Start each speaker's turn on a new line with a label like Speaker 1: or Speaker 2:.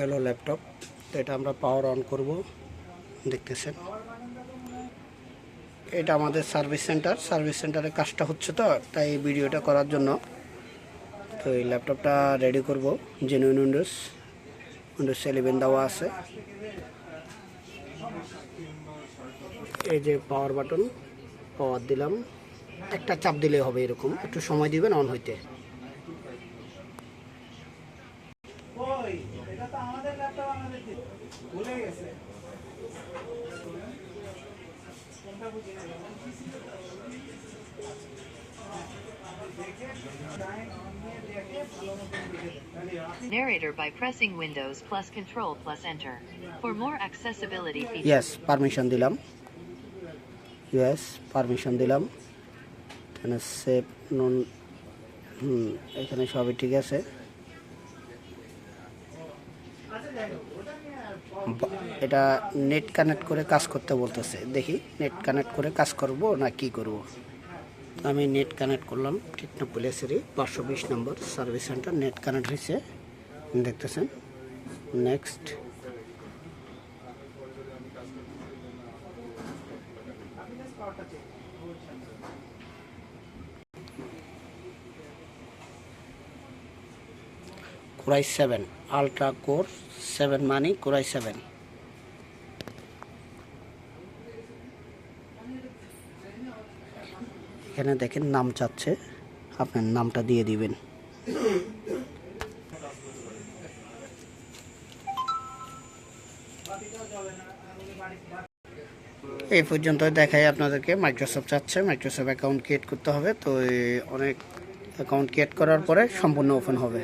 Speaker 1: হলো ল্যাপটপ। তো এটা আমরা পাওয়ার অন করব, দেখতেছেন। এটা আমাদের সার্ভিস সেন্টারের কাজটা হচ্ছে, তো তাই এই ভিডিওটা করার জন্য। তো এই ল্যাপটপটা রেডি করব। জেনুইন উইন্ডোজ 11 দেওয়া আছে। এই যে পাওয়ার বাটন, পাওয়ার দিলাম, একটা চাপ দিলে হবে, এরকম একটু সময় দিবেন অন হইতে।
Speaker 2: Narrator by pressing Windows plus Control plus Enter. For more accessibility features.
Speaker 1: Yes, permission দিলাম। এখানে সেভ নন, এখানে সবই ঠিক আছে। এটা নেট কানেক্ট করে কাজ করতে বলতেছে, দেখি নেট কানেক্ট করে কাজ করব না কি করব। আমি নেট কানেক্ট করলাম। টেকনোপলিসেরই 520 নম্বর সার্ভিস সেন্টার নেট কানেক্ট হয়েছে, দেখতেছেন। নেক্সট। কোরাই 7 আলট্রা কোর 7 মানে কোরাই 7। এখানে দেখেন নাম চাচ্ছে, আপনার নামটা দিয়ে দিবেন। এই পর্যন্ত দেখাই আপনাদেরকে। মাইক্রোসফট চাচ্ছে, মাইক্রোসফট অ্যাকাউন্ট ক্রিয়েট করতে হবে। তো অনেক অ্যাকাউন্ট ক্রিয়েট করার পরে সম্পূর্ণ ওপেন হবে।